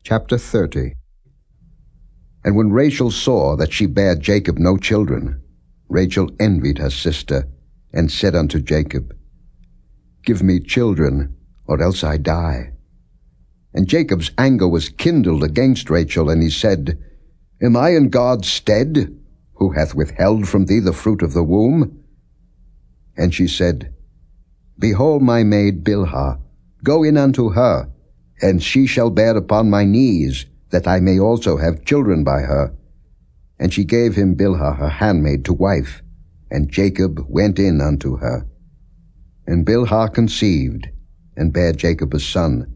Chapter 30. And when Rachel saw that she bare Jacob no children, Rachel envied her sister, and said unto Jacob, Give me children, or else I die. And Jacob's anger was kindled against Rachel, and he said, Am I in God's stead, who hath withheld from thee the fruit of the womb? And she said, Behold my maid Bilhah, go in unto her, and she shall bear upon my knees, that I may also have children by her. And she gave him Bilhah her handmaid to wife, and Jacob went in unto her. And Bilhah conceived, and bare Jacob a son.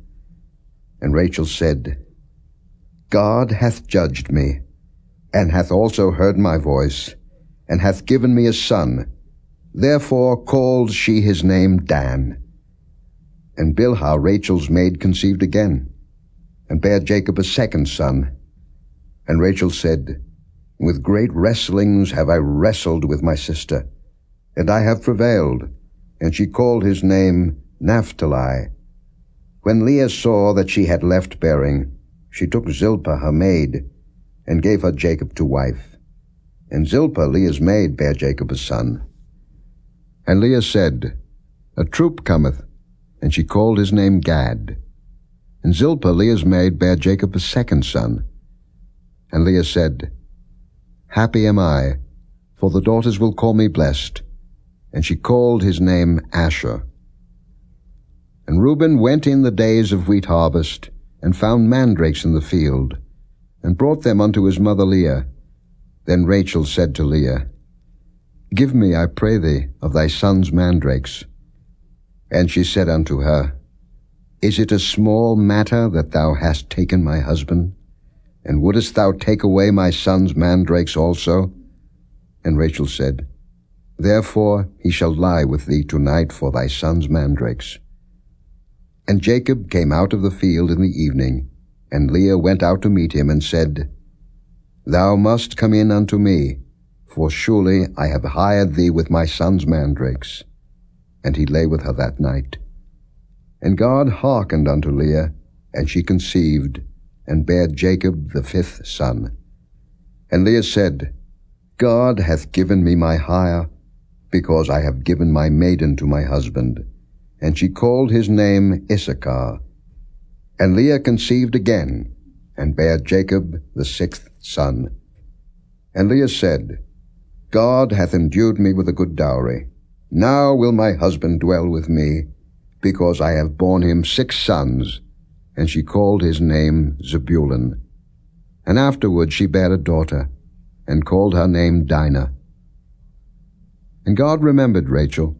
And Rachel said, God hath judged me, and hath also heard my voice, and hath given me a son. Therefore called she his name Dan. And Bilhah Rachel's maid conceived again, and bare Jacob a second son. And Rachel said, With great wrestlings have I wrestled with my sister, and I have prevailed. And she called his name Naphtali. When Leah saw that she had left bearing, she took Zilpah her maid, and gave her Jacob to wife. And Zilpah Leah's maid bare Jacob a son. And Leah said, A troop cometh, and she called his name Gad. And Zilpah Leah's maid bare Jacob a second son. And Leah said, Happy am I, for the daughters will call me blessed. And she called his name Asher. And Reuben went in the days of wheat harvest, and found mandrakes in the field, and brought them unto his mother Leah. Then Rachel said to Leah, Give me, I pray thee, of thy son's mandrakes. And she said unto her, Is it a small matter that thou hast taken my husband? And wouldest thou take away my son's mandrakes also? And Rachel said, Therefore he shall lie with thee tonight for thy son's mandrakes. And Jacob came out of the field in the evening, and Leah went out to meet him, and said, Thou must come in unto me, for surely I have hired thee with my son's mandrakes. And he lay with her that night. And God hearkened unto Leah, and she conceived, and bare Jacob the fifth son. And Leah said, God hath given me my hire, because I have given my maiden to my husband. And she called his name Issachar. And Leah conceived again, and bare Jacob the sixth son. And Leah said, God hath endued me with a good dowry. Now will my husband dwell with me, because I have borne him 6 sons. And she called his name Zebulun. And afterward she bare a daughter, and called her name Dinah. And God remembered Rachel,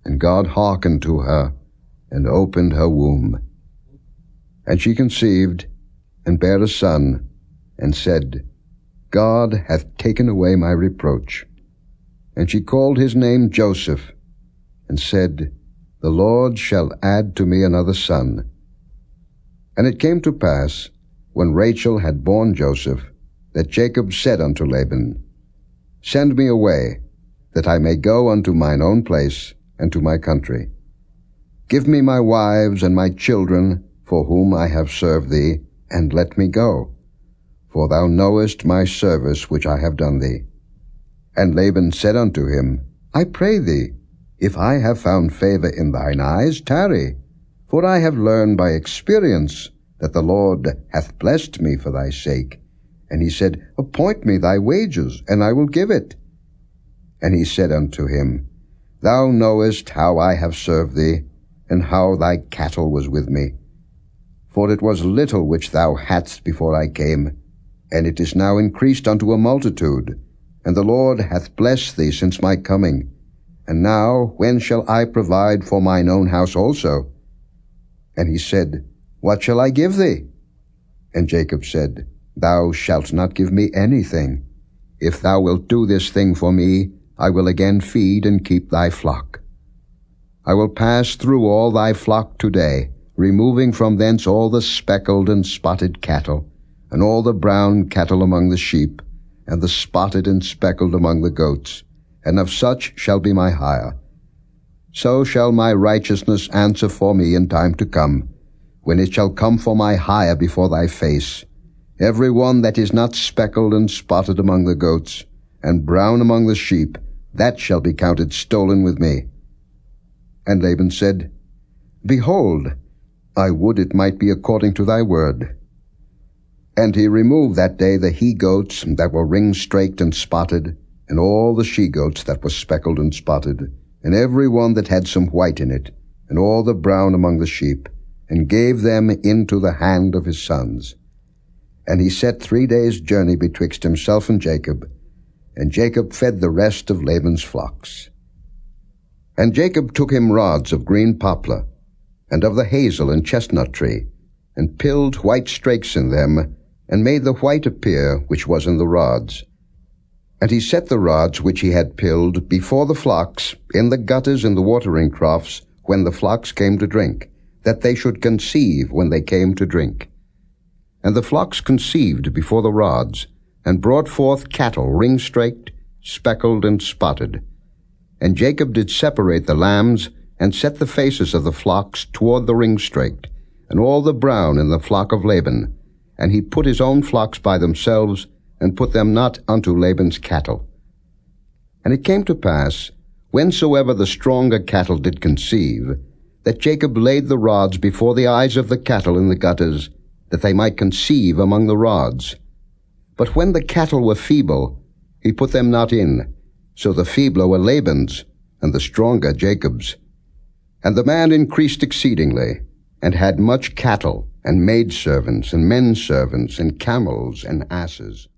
and God hearkened to her, and opened her womb. And she conceived, and bare a son, and said, God hath taken away my reproach. And she called his name Joseph, and said, The Lord shall add to me another son. And it came to pass, when Rachel had borne Joseph, that Jacob said unto Laban, Send me away, that I may go unto mine own place, and to my country. Give me my wives and my children, for whom I have served thee, and let me go. For thou knowest my service which I have done thee. And Laban said unto him, I pray thee, if I have found favor in thine eyes, tarry. For I have learned by experience that the Lord hath blessed me for thy sake. And he said, Appoint me thy wages, and I will give it. And he said unto him, Thou knowest how I have served thee, and how thy cattle was with me. For it was little which thou hadst before I came, and it is now increased unto a multitude. And the Lord hath blessed thee since my coming. And now when shall I provide for mine own house also? And he said, What shall I give thee? And Jacob said, Thou shalt not give me anything. If thou wilt do this thing for me, I will again feed and keep thy flock. I will pass through all thy flock today, removing from thence all the speckled and spotted cattle, and all the brown cattle among the sheep, and the spotted and speckled among the goats, and of such shall be my hire. So shall my righteousness answer for me in time to come, when it shall come for my hire before thy face, every one that is not speckled and spotted among the goats, and brown among the sheep, that shall be counted stolen with me. And Laban said, Behold, I would it might be according to thy word. And he removed that day the he-goats that were ring-straked and spotted, and all the she-goats that were speckled and spotted, and every one that had some white in it, and all the brown among the sheep, and gave them into the hand of his sons. And he set 3 days' journey betwixt himself and Jacob fed the rest of Laban's flocks. And Jacob took him rods of green poplar, and of the hazel and chestnut tree, and pilled white strakes in them, and made the white appear which was in the rods. And he set the rods which he had pilled before the flocks in the gutters and the watering troughs when the flocks came to drink, that they should conceive when they came to drink. And the flocks conceived before the rods, and brought forth cattle ring-straked, speckled, and spotted. And Jacob did separate the lambs, and set the faces of the flocks toward the ring-straked, and all the brown in the flock of Laban. And he put his own flocks by themselves, and put them not unto Laban's cattle. And it came to pass, whensoever the stronger cattle did conceive, that Jacob laid the rods before the eyes of the cattle in the gutters, that they might conceive among the rods. But when the cattle were feeble, he put them not in, so the feebler were Laban's, and the stronger Jacob's. And the man increased exceedingly, and had much cattle, and maidservants, and menservants, and camels, and asses.